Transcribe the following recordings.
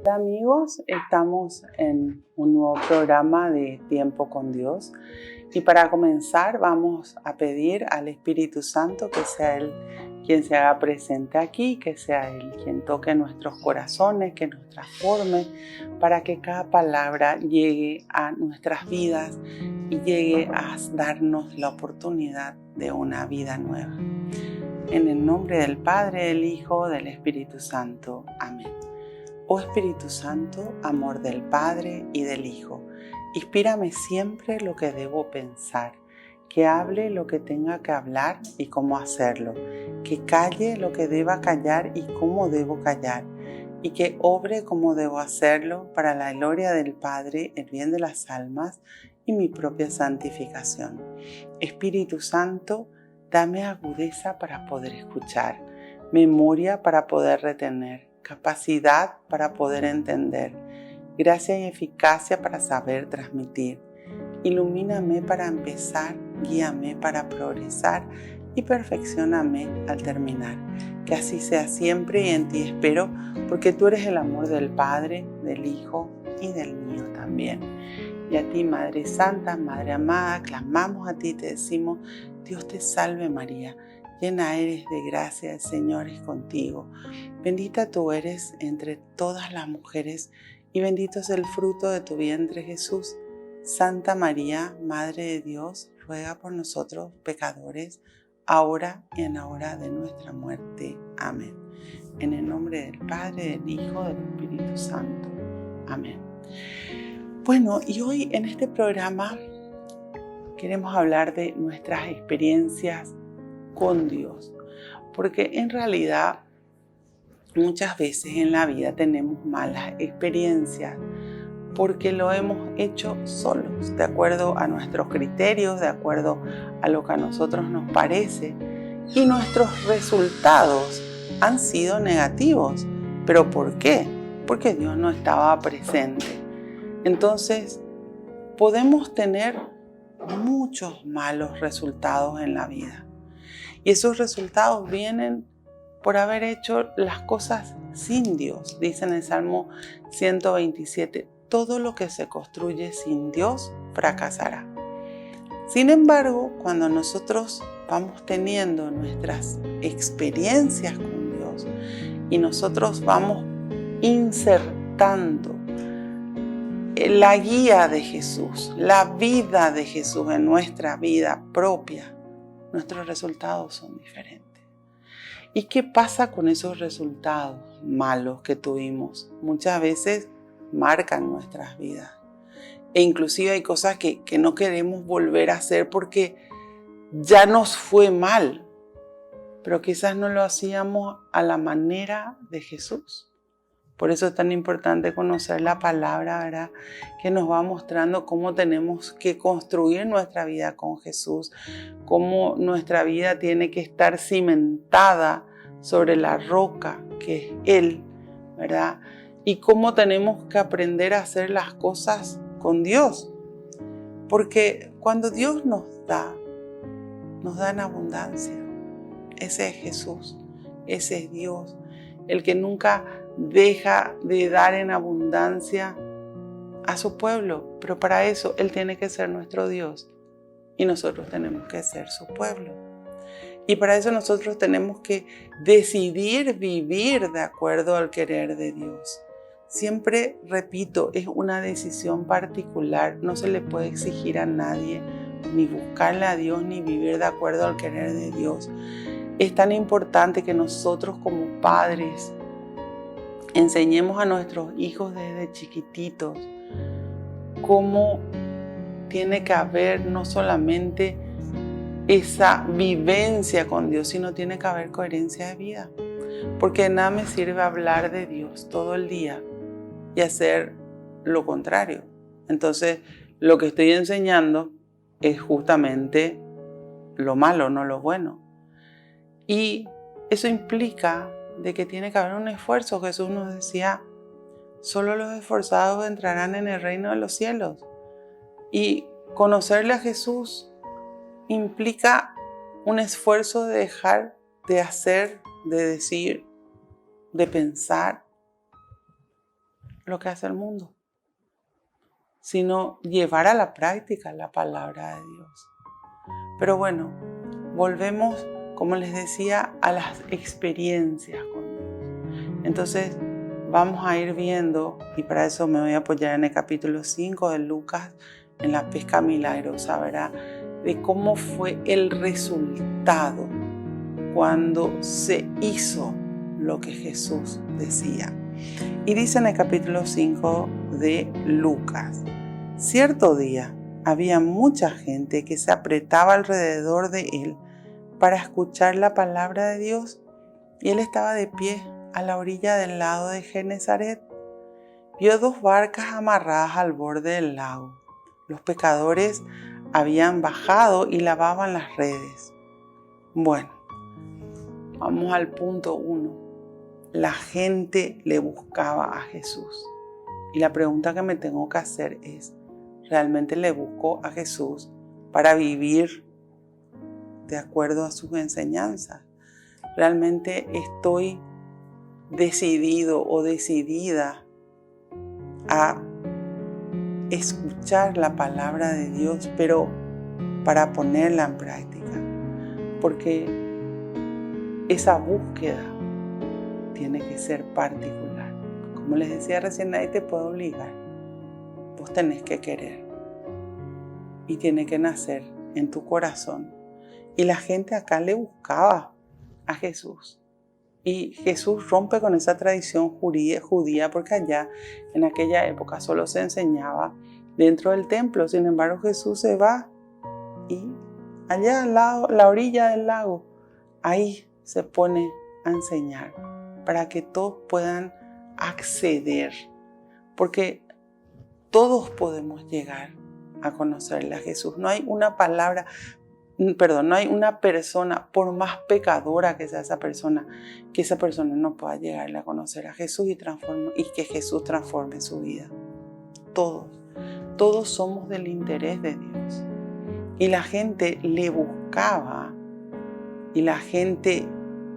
Hola amigos, estamos en un nuevo programa de Tiempo con Dios y para comenzar vamos a pedir al Espíritu Santo que sea Él quien se haga presente aquí, que sea Él quien toque nuestros corazones, que nos transforme para que cada palabra llegue a nuestras vidas y llegue a darnos la oportunidad de una vida nueva. En el nombre del Padre, del Hijo, del Espíritu Santo. Amén. Oh Espíritu Santo, amor del Padre y del Hijo, inspírame siempre lo que debo pensar, que hable lo que tenga que hablar y cómo hacerlo, que calle lo que deba callar y cómo debo callar, y que obre como debo hacerlo para la gloria del Padre, el bien de las almas y mi propia santificación. Espíritu Santo, dame agudeza para poder escuchar, memoria para poder retener, capacidad para poder entender, gracia y eficacia para saber transmitir. Ilumíname para empezar, guíame para progresar y perfeccióname al terminar. Que así sea siempre y en ti espero, porque tú eres el amor del Padre, del Hijo y del mío también. Y a ti, Madre Santa, Madre amada, clamamos a ti y te decimos: Dios te salve María, llena eres de gracia, el Señor es contigo. Bendita tú eres entre todas las mujeres y bendito es el fruto de tu vientre Jesús. Santa María, Madre de Dios, ruega por nosotros pecadores, ahora y en la hora de nuestra muerte. Amén. En el nombre del Padre, del Hijo, del Espíritu Santo. Amén. Bueno, y hoy en este programa queremos hablar de nuestras experiencias con Dios, porque en realidad muchas veces en la vida tenemos malas experiencias porque lo hemos hecho solos, de acuerdo a nuestros criterios, de acuerdo a lo que a nosotros nos parece, y nuestros resultados han sido negativos. ¿Pero por qué? Porque Dios no estaba presente. Entonces, podemos tener muchos malos resultados en la vida. Y esos resultados vienen por haber hecho las cosas sin Dios. Dice en el Salmo 127, todo lo que se construye sin Dios fracasará. Sin embargo, cuando nosotros vamos teniendo nuestras experiencias con Dios y nosotros vamos insertando la guía de Jesús, la vida de Jesús en nuestra vida propia, nuestros resultados son diferentes. ¿Y qué pasa con esos resultados malos que tuvimos? Muchas veces marcan nuestras vidas. E inclusive hay cosas que no queremos volver a hacer porque ya nos fue mal, pero quizás no lo hacíamos a la manera de Jesús. Por eso es tan importante conocer la palabra, ¿verdad? Que nos va mostrando cómo tenemos que construir nuestra vida con Jesús, cómo nuestra vida tiene que estar cimentada sobre la roca que es Él, ¿verdad? Y cómo tenemos que aprender a hacer las cosas con Dios. Porque cuando Dios nos da en abundancia. Ese es Jesús, ese es Dios, el que nunca deja de dar en abundancia a su pueblo, pero para eso Él tiene que ser nuestro Dios y nosotros tenemos que ser su pueblo. Y para eso nosotros tenemos que decidir vivir de acuerdo al querer de Dios. Siempre repito, es una decisión particular, no se le puede exigir a nadie ni buscarle a Dios ni vivir de acuerdo al querer de Dios. Es tan importante que nosotros como padres enseñemos a nuestros hijos desde chiquititos cómo tiene que haber no solamente esa vivencia con Dios, sino tiene que haber coherencia de vida. Porque de nada me sirve hablar de Dios todo el día y hacer lo contrario. Entonces, lo que estoy enseñando es justamente lo malo, no lo bueno. Y eso implica de que tiene que haber un esfuerzo. Jesús nos decía, solo los esforzados entrarán en el reino de los cielos. Y conocerle a Jesús implica un esfuerzo de dejar de hacer, de decir, de pensar, lo que hace el mundo, sino llevar a la práctica la palabra de Dios. Pero bueno, volvemos, como les decía, a las experiencias con Dios. Entonces vamos a ir viendo, y para eso me voy a apoyar en el capítulo 5 de Lucas, en la pesca milagrosa, ¿verdad? De cómo fue el resultado cuando se hizo lo que Jesús decía. Y dice en el capítulo 5 de Lucas: cierto día había mucha gente que se apretaba alrededor de él para escuchar la palabra de Dios, y él estaba de pie a la orilla del lago de Genesaret. Vio 2 barcas amarradas al borde del lago. Los pescadores habían bajado y lavaban las redes. Bueno, vamos al punto 1. La gente le buscaba a Jesús. Y la pregunta que me tengo que hacer es: ¿realmente le busco a Jesús para vivir de acuerdo a sus enseñanzas? ¿Realmente estoy decidido o decidida a escuchar la palabra de Dios, pero para ponerla en práctica? Porque esa búsqueda tiene que ser particular. Como les decía recién, nadie te puede obligar. Vos tenés que querer. Y tiene que nacer en tu corazón. Y la gente acá le buscaba a Jesús. Y Jesús rompe con esa tradición judía, porque allá en aquella época solo se enseñaba dentro del templo. Sin embargo, Jesús se va y allá al lado, la orilla del lago, ahí se pone a enseñar para que todos puedan acceder, porque todos podemos llegar a conocerle a Jesús. No hay una no hay una persona, por más pecadora que sea esa persona, que esa persona no pueda llegarle a conocer a Jesús y que Jesús transforme su vida. Todos somos del interés de Dios. Y la gente le buscaba y la gente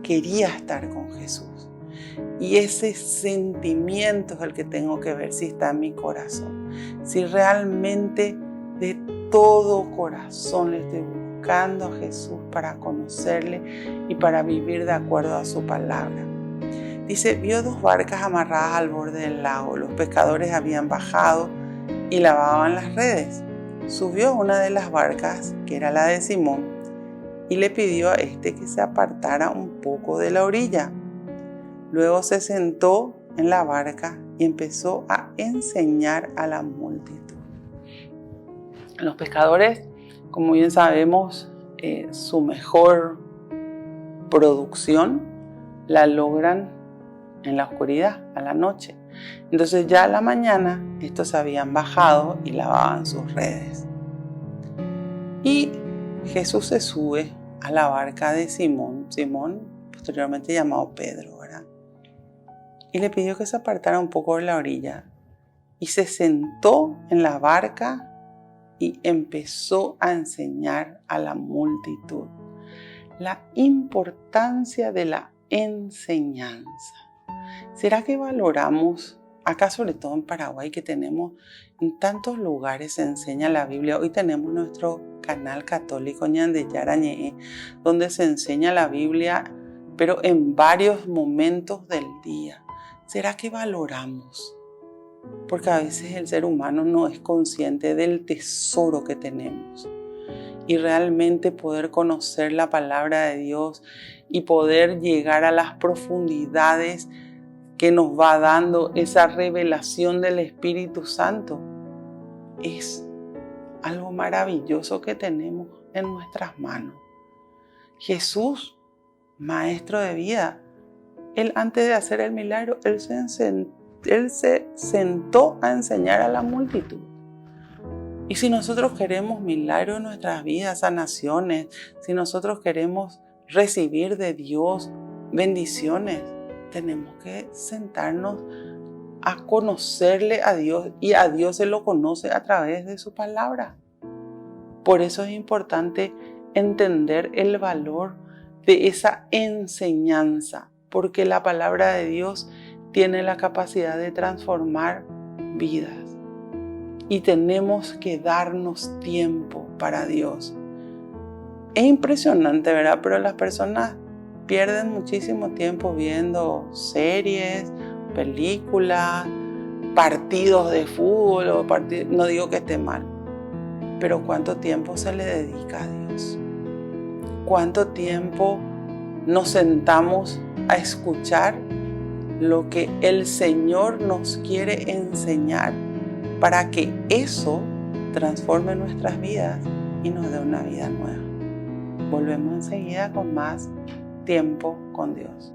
quería estar con Jesús. Y ese sentimiento es el que tengo que ver si está en mi corazón. Si realmente de todo corazón le estoy buscando a Jesús para conocerle y para vivir de acuerdo a su palabra. Dice: vio 2 barcas amarradas al borde del lago. Los pescadores habían bajado y lavaban las redes. Subió a una de las barcas, que era la de Simón, y le pidió a este que se apartara un poco de la orilla. Luego se sentó en la barca y empezó a enseñar a la multitud. Los pescadores, como bien sabemos, su mejor producción la logran en la oscuridad, a la noche. Entonces ya a la mañana estos habían bajado y lavaban sus redes. Y Jesús se sube a la barca de Simón, posteriormente llamado Pedro, ¿verdad? Y le pidió que se apartara un poco de la orilla. Y se sentó en la barca y empezó a enseñar a la multitud. La importancia de la enseñanza. ¿Será que valoramos, acá sobre todo en Paraguay, que tenemos en tantos lugares se enseña la Biblia? Hoy tenemos nuestro canal católico Ñandeyara Ñe'e, donde se enseña la Biblia, pero en varios momentos del día. ¿Será que valoramos? Porque a veces el ser humano no es consciente del tesoro que tenemos. Y realmente poder conocer la palabra de Dios y poder llegar a las profundidades que nos va dando esa revelación del Espíritu Santo es algo maravilloso que tenemos en nuestras manos. Jesús, maestro de vida, Él antes de hacer el milagro, Él se sentó a enseñar a la multitud. Y si nosotros queremos milagros en nuestras vidas, sanaciones, si nosotros queremos recibir de Dios bendiciones, tenemos que sentarnos a conocerle a Dios, y a Dios se lo conoce a través de su palabra. Por eso es importante entender el valor de esa enseñanza, porque la palabra de Dios tiene la capacidad de transformar vidas. Y tenemos que darnos tiempo para Dios. Es impresionante, ¿verdad? Pero las personas pierden muchísimo tiempo viendo series, películas, partidos de fútbol, no digo que esté mal, pero ¿cuánto tiempo se le dedica a Dios? ¿Cuánto tiempo nos sentamos a escuchar lo que el Señor nos quiere enseñar para que eso transforme nuestras vidas y nos dé una vida nueva? Volvemos enseguida con más tiempo con Dios.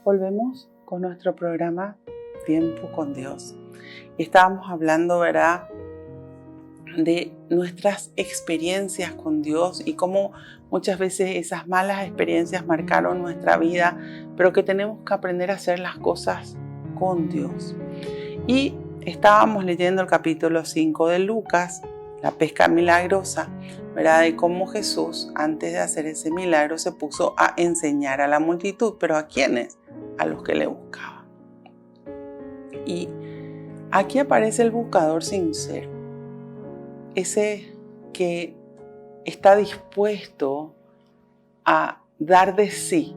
Volvemos con nuestro programa Tiempo con Dios. Y estábamos hablando, ¿verdad?, de nuestras experiencias con Dios y cómo muchas veces esas malas experiencias marcaron nuestra vida, pero que tenemos que aprender a hacer las cosas con Dios. Y estábamos leyendo el capítulo 5 de Lucas, la pesca milagrosa, ¿verdad?, de cómo Jesús, antes de hacer ese milagro, se puso a enseñar a la multitud. ¿Pero a quiénes? A los que le buscaban. Y aquí aparece el buscador sincero, ese que está dispuesto a dar de sí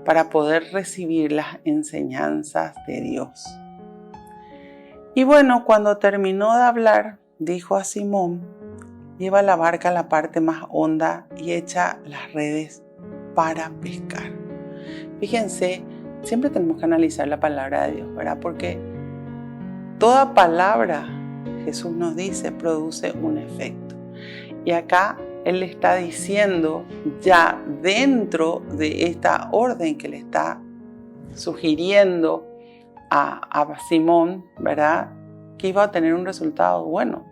para poder recibir las enseñanzas de Dios. Y bueno, cuando terminó de hablar, dijo a Simón: lleva la barca a la parte más honda y echa las redes para pescar. Fíjense, siempre tenemos que analizar la palabra de Dios, ¿verdad? Porque toda palabra, Jesús nos dice, produce un efecto. Y acá Él le está diciendo, ya dentro de esta orden que le está sugiriendo a Simón, ¿verdad?, que iba a tener un resultado bueno.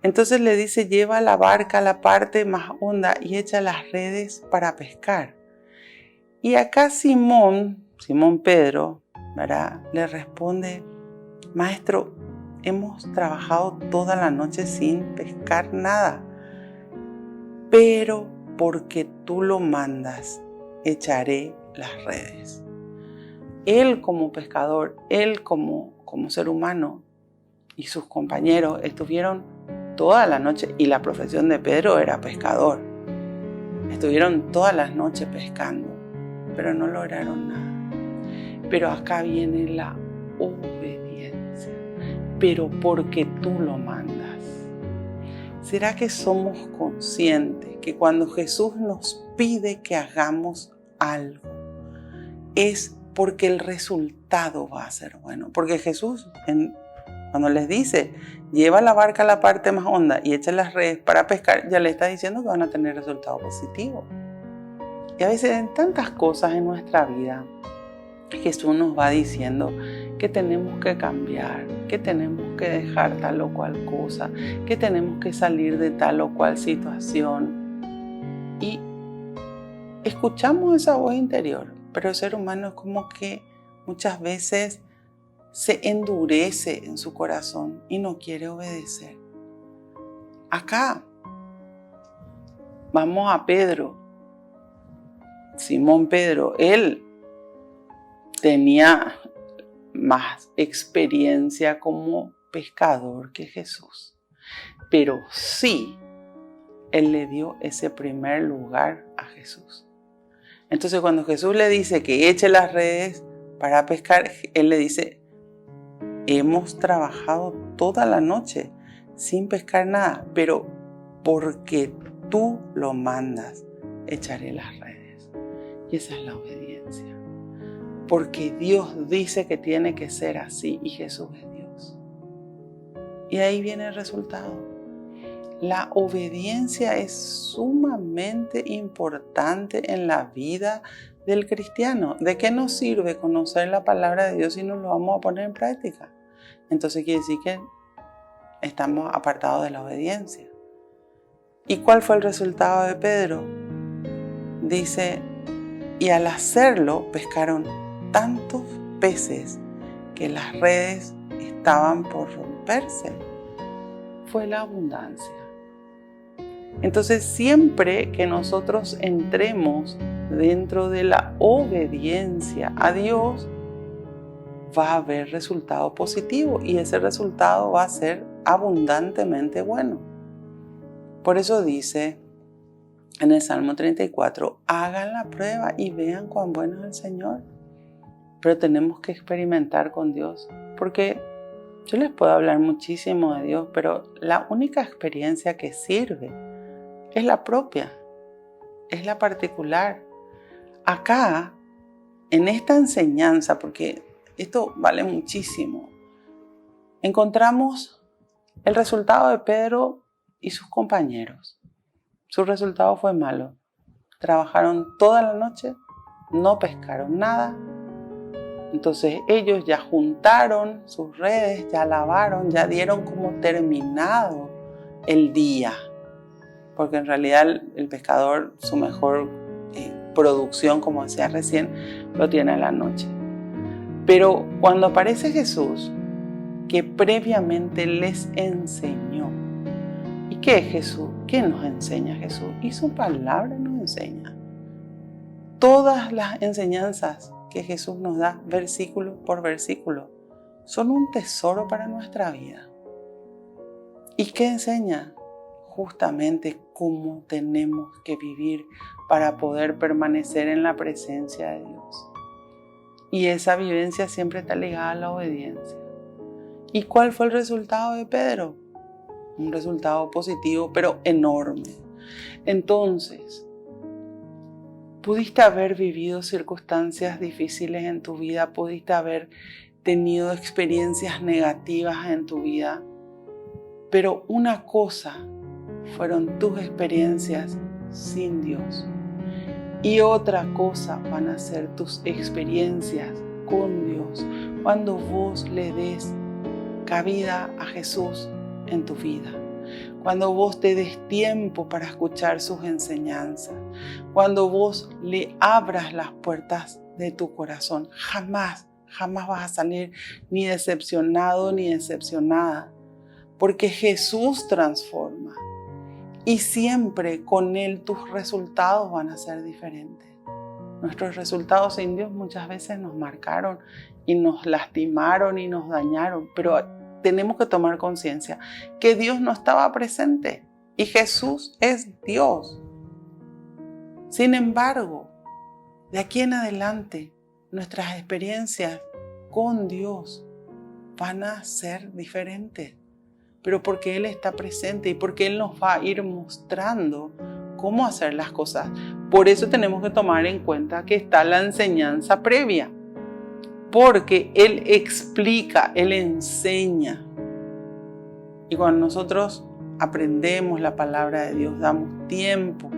Entonces le dice: lleva la barca a la parte más honda y echa las redes para pescar. Y acá Simón Pedro, ¿verdad?, le responde: Maestro, hemos trabajado toda la noche sin pescar nada, pero porque tú lo mandas, echaré las redes. Él como pescador, él como ser humano y sus compañeros estuvieron toda la noche, y la profesión de Pedro era pescador. Estuvieron todas las noches pescando, pero no lograron nada. Pero acá viene la obediencia. Pero porque tú lo mandas. ¿Será que somos conscientes que cuando Jesús nos pide que hagamos algo, es porque el resultado va a ser bueno? Porque Jesús, cuando les dice: lleva la barca a la parte más honda y echa las redes para pescar, ya le está diciendo que van a tener resultados positivos. Y a veces en tantas cosas en nuestra vida, Jesús nos va diciendo que tenemos que cambiar, que tenemos que dejar tal o cual cosa, que tenemos que salir de tal o cual situación. Y escuchamos esa voz interior, pero el ser humano es como que muchas veces se endurece en su corazón y no quiere obedecer. Acá vamos a Pedro. Simón Pedro, él tenía más experiencia como pescador que Jesús, pero sí, él le dio ese primer lugar a Jesús. Entonces cuando Jesús le dice que eche las redes para pescar, él le dice: hemos trabajado toda la noche sin pescar nada, pero porque tú lo mandas, echaré las redes. Y esa es la obediencia. Porque Dios dice que tiene que ser así y Jesús es Dios. Y ahí viene el resultado. La obediencia es sumamente importante en la vida del cristiano. ¿De qué nos sirve conocer la palabra de Dios si no lo vamos a poner en práctica? Entonces quiere decir que estamos apartados de la obediencia. ¿Y cuál fue el resultado de Pedro? Dice: y al hacerlo pescaron tantos peces que las redes estaban por romperse. fue la abundancia. Entonces, siempre que nosotros entremos dentro de la obediencia a Dios, va a haber resultado positivo y ese resultado va a ser abundantemente bueno. Por eso dice en el Salmo 34, hagan la prueba y vean cuán bueno es el Señor. Pero tenemos que experimentar con Dios, porque yo les puedo hablar muchísimo de Dios, pero la única experiencia que sirve es la propia, es la particular. Acá, en esta enseñanza, porque esto vale muchísimo, encontramos el resultado de Pedro y sus compañeros. Su resultado fue malo. Trabajaron toda la noche, no pescaron nada. Entonces ellos ya juntaron sus redes, ya lavaron, ya dieron como terminado el día. Porque en realidad el pescador, su mejor producción, como decía recién, lo tiene en la noche. Pero cuando aparece Jesús, que previamente les enseñó. ¿Y qué es Jesús? ¿Qué nos enseña Jesús? Y su palabra nos enseña. Todas las enseñanzas que Jesús nos da, versículo por versículo, son un tesoro para nuestra vida. ¿Y qué enseña? Justamente cómo tenemos que vivir para poder permanecer en la presencia de Dios. Y esa vivencia siempre está ligada a la obediencia. ¿Y cuál fue el resultado de Pedro? Un resultado positivo, pero enorme. Entonces, pudiste haber vivido circunstancias difíciles en tu vida, pudiste haber tenido experiencias negativas en tu vida, pero una cosa fueron tus experiencias sin Dios y otra cosa van a ser tus experiencias con Dios cuando vos le des cabida a Jesús en tu vida. Cuando vos te des tiempo para escuchar sus enseñanzas, cuando vos le abras las puertas de tu corazón, jamás vas a salir ni decepcionado ni decepcionada, porque Jesús transforma y siempre con Él tus resultados van a ser diferentes. Nuestros resultados sin Dios muchas veces nos marcaron y nos lastimaron y nos dañaron, pero tenemos que tomar conciencia que Dios no estaba presente y Jesús es Dios. Sin embargo, de aquí en adelante, nuestras experiencias con Dios van a ser diferentes, pero porque Él está presente y porque Él nos va a ir mostrando cómo hacer las cosas. Por eso tenemos que tomar en cuenta que está la enseñanza previa. Porque Él explica, Él enseña. Y cuando nosotros aprendemos la palabra de Dios, damos tiempo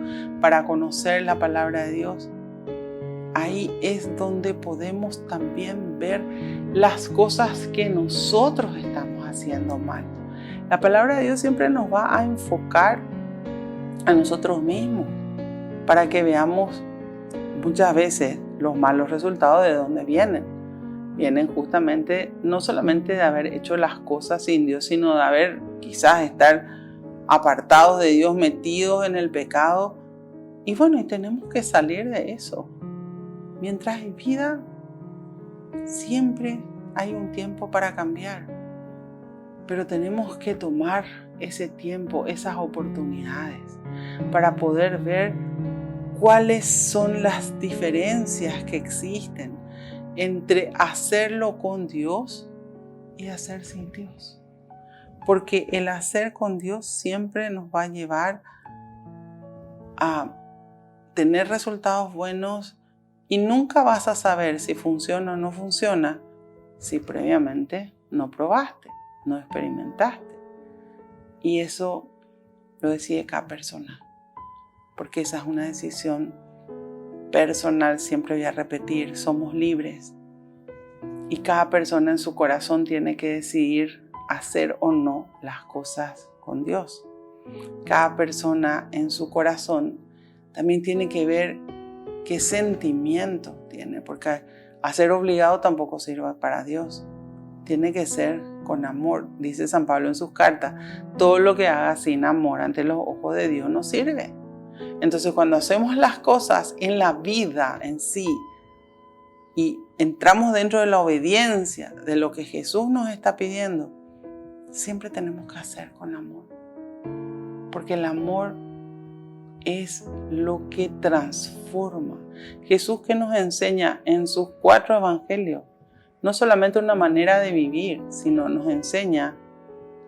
para conocer la palabra de Dios, ahí es donde podemos también ver las cosas que nosotros estamos haciendo mal. La palabra de Dios siempre nos va a enfocar a nosotros mismos para que veamos muchas veces los malos resultados de dónde vienen. Vienen justamente no solamente de haber hecho las cosas sin Dios, sino de haber quizás estar apartados de Dios, metidos en el pecado. Y bueno, y tenemos que salir de eso. Mientras hay vida, siempre hay un tiempo para cambiar. Pero tenemos que tomar ese tiempo, esas oportunidades, para poder ver cuáles son las diferencias que existen entre hacerlo con Dios y hacer sin Dios. Porque el hacer con Dios siempre nos va a llevar a tener resultados buenos y nunca vas a saber si funciona o no funciona si previamente no probaste, no experimentaste. Y eso lo decide cada persona, porque esa es una decisión personal. Siempre voy a repetir, somos libres y cada persona en su corazón tiene que decidir hacer o no las cosas con Dios. Cada persona en su corazón también tiene que ver qué sentimiento tiene, porque hacer obligado tampoco sirve para Dios. Tiene que ser con amor. Dice San Pablo en sus cartas, todo lo que haga sin amor ante los ojos de Dios no sirve. Entonces cuando hacemos las cosas en la vida en sí y entramos dentro de la obediencia de lo que Jesús nos está pidiendo, siempre tenemos que hacer con amor. Porque el amor es lo que transforma. Jesús que nos enseña en sus 4 evangelios, no solamente una manera de vivir, sino nos enseña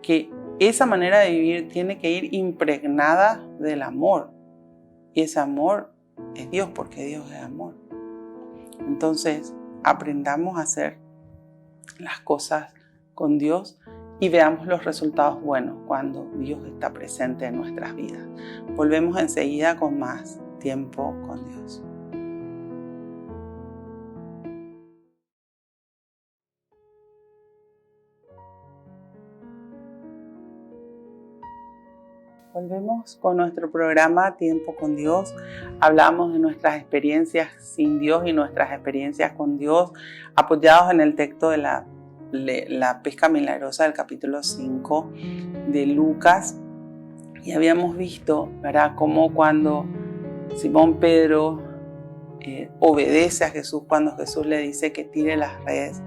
que esa manera de vivir tiene que ir impregnada del amor. Y ese amor es Dios, porque Dios es amor. Entonces, aprendamos a hacer las cosas con Dios y veamos los resultados buenos cuando Dios está presente en nuestras vidas. Volvemos enseguida con más tiempo con Dios. Volvemos con nuestro programa Tiempo con Dios. Hablamos de nuestras experiencias sin Dios y nuestras experiencias con Dios, apoyados en el texto de la pesca milagrosa del capítulo 5 de Lucas. Y habíamos visto, ¿verdad?, cómo cuando Simón Pedro obedece a Jesús, cuando Jesús le dice que tire las redes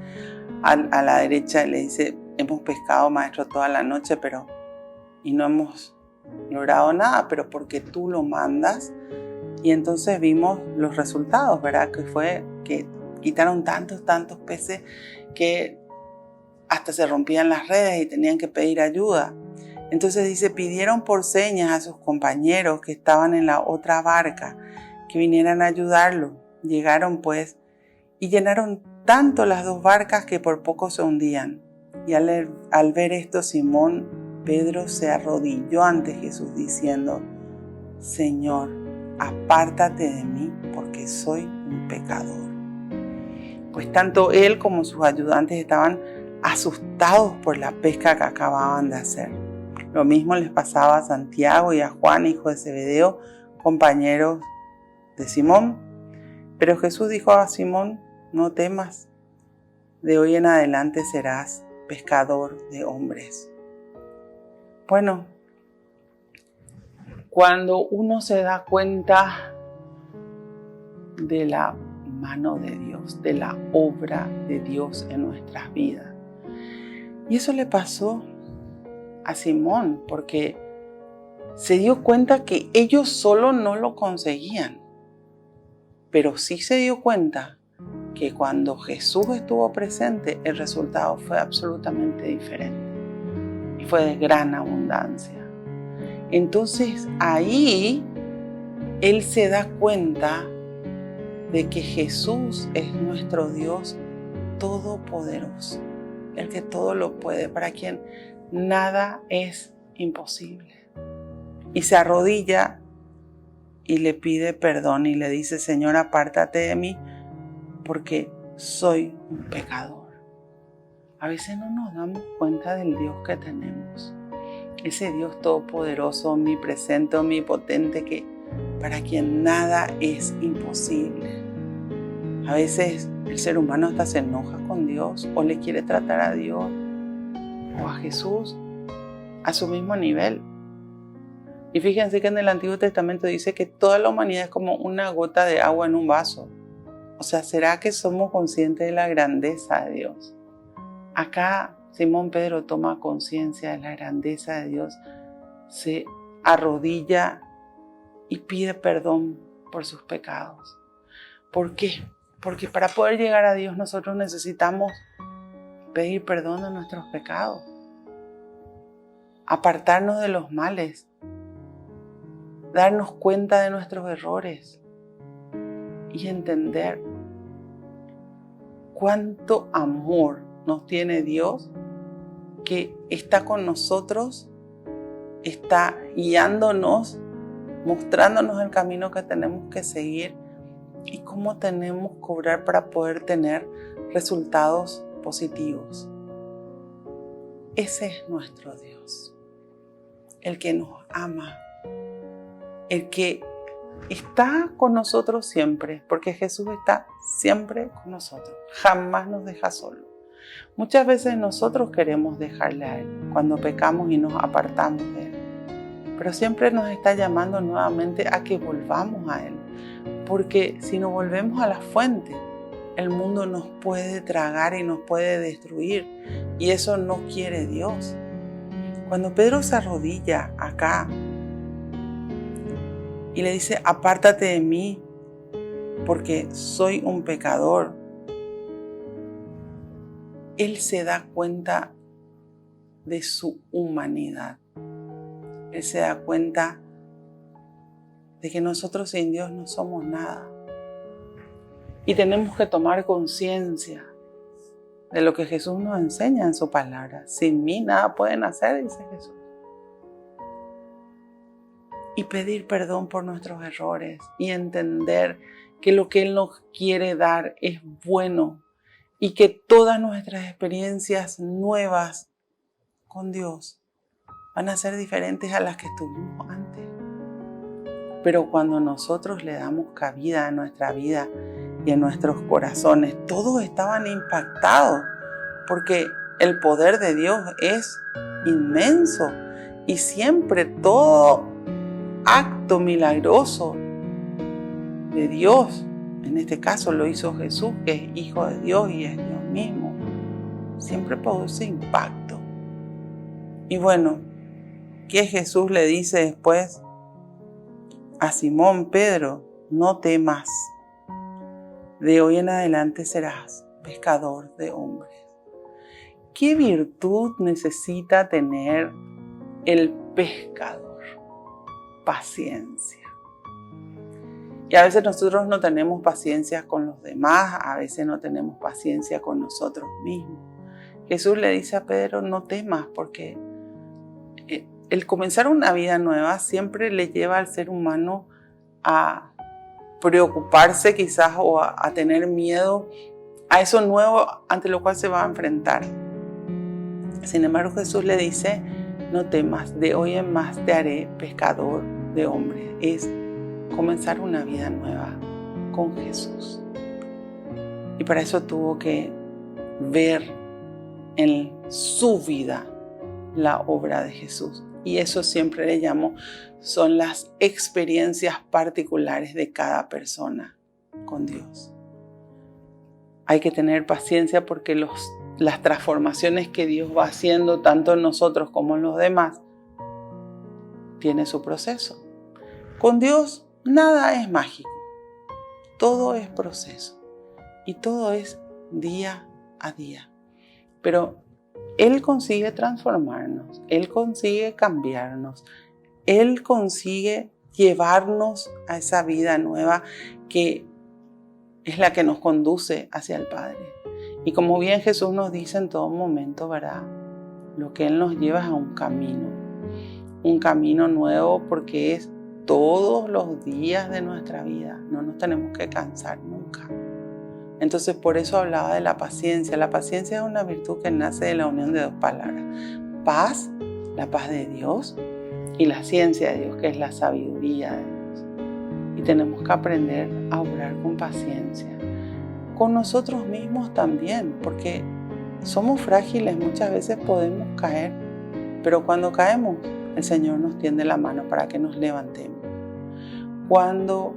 a la derecha, le dice, hemos pescado, maestro, toda la noche, y no hemos logrado nada, pero porque tú lo mandas. Y entonces vimos los resultados, ¿verdad? Que fue que quitaron tantos peces que hasta se rompían las redes y tenían que pedir ayuda. Entonces dice, pidieron por señas a sus compañeros que estaban en la otra barca que vinieran a ayudarlo. Llegaron pues y llenaron tanto las 2 barcas que por poco se hundían. Y al ver esto, Simón Pedro se arrodilló ante Jesús diciendo, Señor, apártate de mí porque soy un pecador. Pues tanto él como sus ayudantes estaban asustados por la pesca que acababan de hacer. Lo mismo les pasaba a Santiago y a Juan, hijo de Zebedeo, compañeros de Simón. Pero Jesús dijo a Simón, no temas, de hoy en adelante serás pescador de hombres. Bueno, cuando uno se da cuenta de la mano de Dios, de la obra de Dios en nuestras vidas. Y eso le pasó a Simón, porque se dio cuenta que ellos solo no lo conseguían, pero sí se dio cuenta que cuando Jesús estuvo presente, el resultado fue absolutamente diferente y fue de gran abundancia. Entonces ahí él se da cuenta de que Jesús es nuestro Dios todopoderoso, el que todo lo puede, para quien nada es imposible. Y se arrodilla y le pide perdón y le dice, Señor, apártate de mí porque soy un pecador. A veces no nos damos cuenta del Dios que tenemos. Ese Dios todopoderoso, omnipresente, omnipotente, que para quien nada es imposible. A veces el ser humano hasta se enoja con Dios o le quiere tratar a Dios o a Jesús a su mismo nivel. Y fíjense que en el Antiguo Testamento dice que toda la humanidad es como una gota de agua en un vaso. O sea, ¿será que somos conscientes de la grandeza de Dios? Acá Simón Pedro toma conciencia de la grandeza de Dios, se arrodilla y pide perdón por sus pecados. ¿Por qué? Porque para poder llegar a Dios nosotros necesitamos pedir perdón de nuestros pecados, apartarnos de los males, darnos cuenta de nuestros errores y entender cuánto amor nos tiene Dios, que está con nosotros, está guiándonos, mostrándonos el camino que tenemos que seguir y cómo tenemos que obrar para poder tener resultados positivos. Ese es nuestro Dios, el que nos ama, el que está con nosotros siempre, porque Jesús está siempre con nosotros, jamás nos deja solos. Muchas veces nosotros queremos dejarle a Él cuando pecamos y nos apartamos de Él. Pero siempre nos está llamando nuevamente a que volvamos a Él. Porque si no volvemos a la fuente, el mundo nos puede tragar y nos puede destruir. Y eso no quiere Dios. Cuando Pedro se arrodilla acá y le dice, apártate de mí, porque soy un pecador, él se da cuenta de su humanidad. Él se da cuenta de que nosotros sin Dios no somos nada. Y tenemos que tomar conciencia de lo que Jesús nos enseña en su palabra. Sin mí nada pueden hacer, dice Jesús. Y pedir perdón por nuestros errores y entender que lo que Él nos quiere dar es bueno y que todas nuestras experiencias nuevas con Dios van a ser diferentes a las que tuvimos antes. Pero cuando nosotros le damos cabida a nuestra vida y en nuestros corazones, todos estaban impactados porque el poder de Dios es inmenso y siempre todo acto milagroso de Dios, en este caso lo hizo Jesús, que es Hijo de Dios y es Dios mismo, siempre produce impacto. Y bueno, ¿qué Jesús le dice después a Simón Pedro? No temas, de hoy en adelante serás pescador de hombres. ¿Qué virtud necesita tener el pescador? Paciencia. Y a veces nosotros no tenemos paciencia con los demás, a veces no tenemos paciencia con nosotros mismos. Jesús le dice a Pedro, no temas, porque el comenzar una vida nueva siempre le lleva al ser humano a preocuparse quizás o a tener miedo a eso nuevo ante lo cual se va a enfrentar. Sin embargo, Jesús le dice, no temas, de hoy en más te haré pescador de hombres. Es comenzar una vida nueva con Jesús. Y para eso tuvo que ver en su vida la obra de Jesús. Y eso siempre le llamo, son las experiencias particulares de cada persona con Dios. Hay que tener paciencia porque las transformaciones que Dios va haciendo, tanto en nosotros como en los demás, tiene su proceso. Con Dios nada es mágico, todo es proceso y todo es día a día. Pero Él consigue transformarnos, Él consigue cambiarnos, Él consigue llevarnos a esa vida nueva que es la que nos conduce hacia el Padre. Y como bien Jesús nos dice en todo momento, ¿verdad? Lo que Él nos lleva es a un camino nuevo porque es todos los días de nuestra vida. No nos tenemos que cansar nunca. Entonces por eso hablaba de la paciencia. La paciencia es una virtud que nace de la unión de dos palabras. Paz, la paz de Dios, y la ciencia de Dios, que es la sabiduría de Dios. Y tenemos que aprender a obrar con paciencia. Con nosotros mismos también, porque somos frágiles, muchas veces podemos caer, pero cuando caemos, el Señor nos tiende la mano para que nos levantemos. Cuando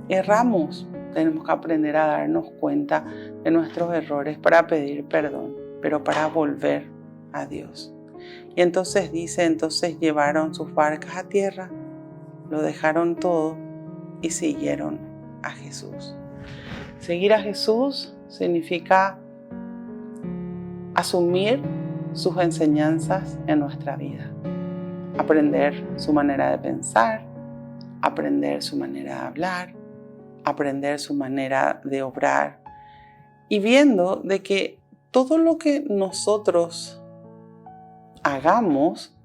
erramos, tenemos que aprender a darnos cuenta de nuestros errores para pedir perdón, pero para volver a Dios. Y entonces llevaron sus barcas a tierra, lo dejaron todo y siguieron a Jesús. Seguir a Jesús significa asumir sus enseñanzas en nuestra vida, aprender su manera de pensar, aprender su manera de hablar, aprender su manera de obrar y viendo de que todo lo que nosotros hagamos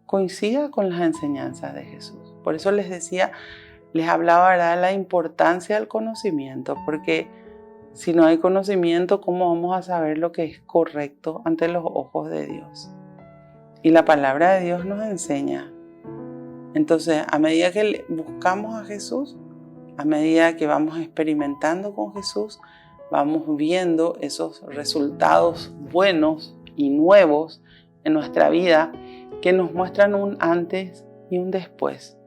coincida con las enseñanzas de Jesús. Por eso les hablaba, ¿verdad?, de la importancia del conocimiento, porque si no hay conocimiento, ¿cómo vamos a saber lo que es correcto ante los ojos de Dios? Y la palabra de Dios nos enseña. Entonces, a medida que buscamos a Jesús, a medida que vamos experimentando con Jesús, vamos viendo esos resultados buenos y nuevos en nuestra vida que nos muestran un antes y un después.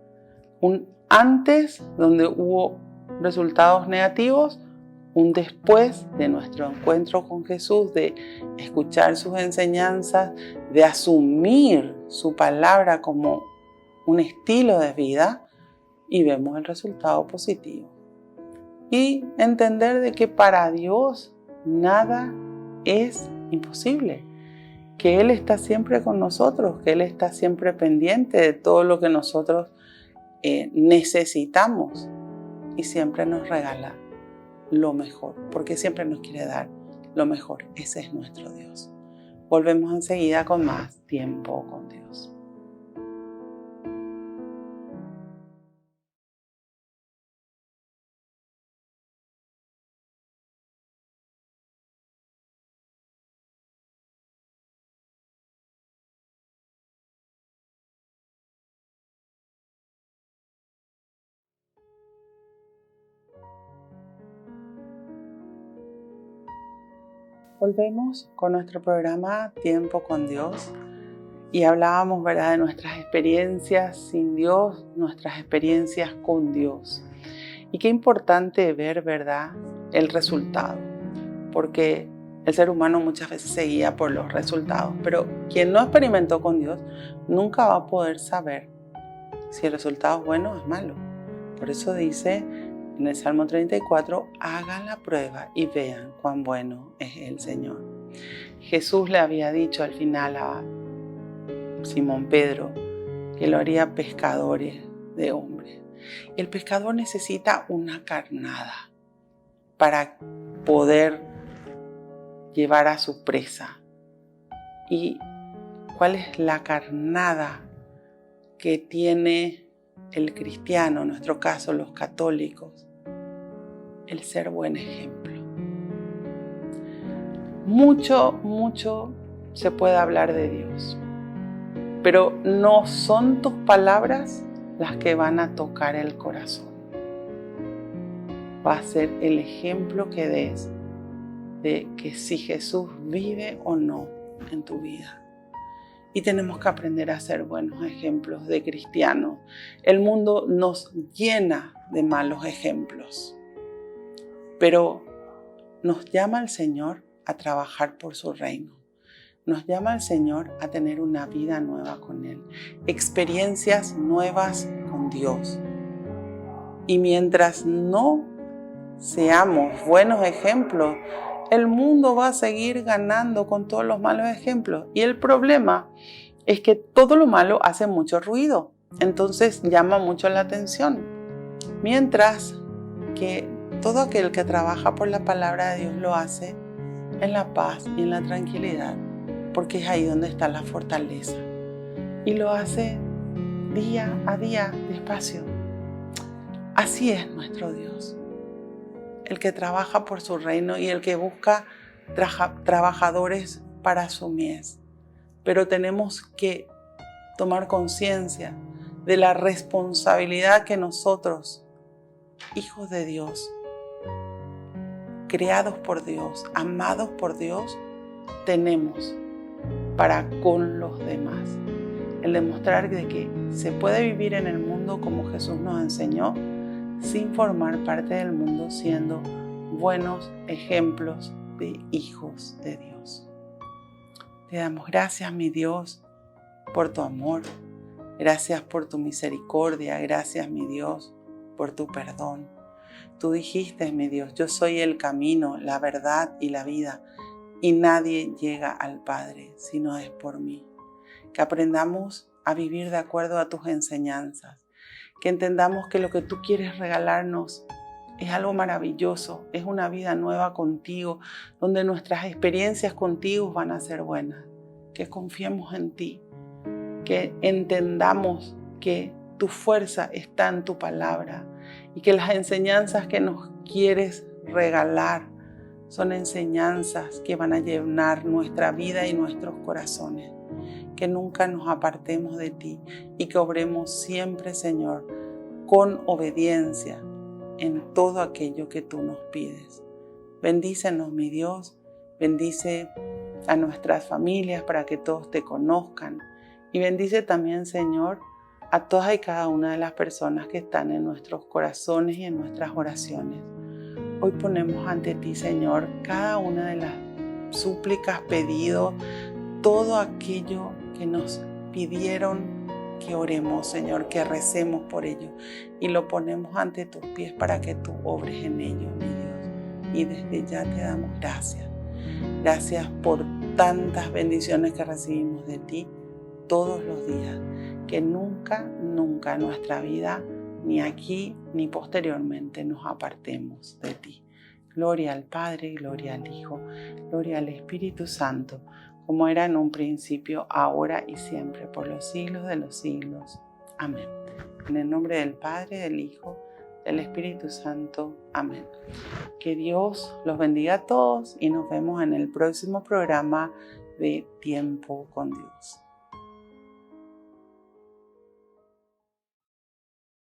Un antes donde hubo resultados negativos, un después de nuestro encuentro con Jesús, de escuchar sus enseñanzas, de asumir su palabra como un estilo de vida, y vemos el resultado positivo. Y entender de que para Dios nada es imposible, que Él está siempre con nosotros, que Él está siempre pendiente de todo lo que nosotros necesitamos y siempre nos regala lo mejor, porque siempre nos quiere dar lo mejor. Ese es nuestro Dios. Volvemos enseguida con más tiempo con Dios. Volvemos con nuestro programa Tiempo con Dios y hablábamos, ¿verdad?, de nuestras experiencias sin Dios, nuestras experiencias con Dios. Y qué importante ver, ¿verdad?, el resultado, porque el ser humano muchas veces se guía por los resultados, pero quien no experimentó con Dios nunca va a poder saber si el resultado es bueno o es malo. Por eso dice en el Salmo 34, hagan la prueba y vean cuán bueno es el Señor. Jesús le había dicho al final a Simón Pedro que lo haría pescadores de hombres. El pescador necesita una carnada para poder llevar a su presa. ¿Y cuál es la carnada que tiene el cristiano, en nuestro caso los católicos? El ser buen ejemplo. Mucho se puede hablar de Dios, pero no son tus palabras las que van a tocar el corazón. Va a ser el ejemplo que des de que si Jesús vive o no en tu vida. Y tenemos que aprender a ser buenos ejemplos de cristianos. El mundo nos llena de malos ejemplos. Pero nos llama el Señor a trabajar por su reino. Nos llama el Señor a tener una vida nueva con Él. Experiencias nuevas con Dios. Y mientras no seamos buenos ejemplos, el mundo va a seguir ganando con todos los malos ejemplos. Y el problema es que todo lo malo hace mucho ruido. Entonces llama mucho la atención. Mientras que todo aquel que trabaja por la palabra de Dios lo hace en la paz y en la tranquilidad, porque es ahí donde está la fortaleza. Y lo hace día a día, despacio. Así es nuestro Dios, el que trabaja por su reino y el que busca trabajadores para su mies. Pero tenemos que tomar conciencia de la responsabilidad que nosotros, hijos de Dios, creados por Dios, amados por Dios, tenemos para con los demás. El demostrar de que se puede vivir en el mundo como Jesús nos enseñó, sin formar parte del mundo, siendo buenos ejemplos de hijos de Dios. Te damos gracias, mi Dios, por tu amor. Gracias por tu misericordia. Gracias, mi Dios, por tu perdón. Tú dijiste, mi Dios, yo soy el camino, la verdad y la vida, y nadie llega al Padre si no es por mí. Que aprendamos a vivir de acuerdo a tus enseñanzas, que entendamos que lo que tú quieres regalarnos es algo maravilloso, es una vida nueva contigo, donde nuestras experiencias contigo van a ser buenas, que confiemos en ti, que entendamos que tu fuerza está en tu palabra y que las enseñanzas que nos quieres regalar son enseñanzas que van a llenar nuestra vida y nuestros corazones. Que nunca nos apartemos de ti y que obremos siempre, Señor, con obediencia en todo aquello que tú nos pides. Bendícenos, mi Dios. Bendice a nuestras familias para que todos te conozcan. Y bendice también, Señor, a todas y cada una de las personas que están en nuestros corazones y en nuestras oraciones. Hoy ponemos ante ti, Señor, cada una de las súplicas, pedidos, todo aquello que nos pidieron que oremos, Señor, que recemos por ello. Y lo ponemos ante tus pies para que tú obres en ello, mi Dios. Y desde ya te damos gracias. Gracias por tantas bendiciones que recibimos de ti todos los días. Que nunca, nunca en nuestra vida, ni aquí ni posteriormente, nos apartemos de ti. Gloria al Padre, gloria al Hijo, gloria al Espíritu Santo, como era en un principio, ahora y siempre, por los siglos de los siglos. Amén. En el nombre del Padre, del Hijo, del Espíritu Santo. Amén. Que Dios los bendiga a todos y nos vemos en el próximo programa de Tiempo con Dios.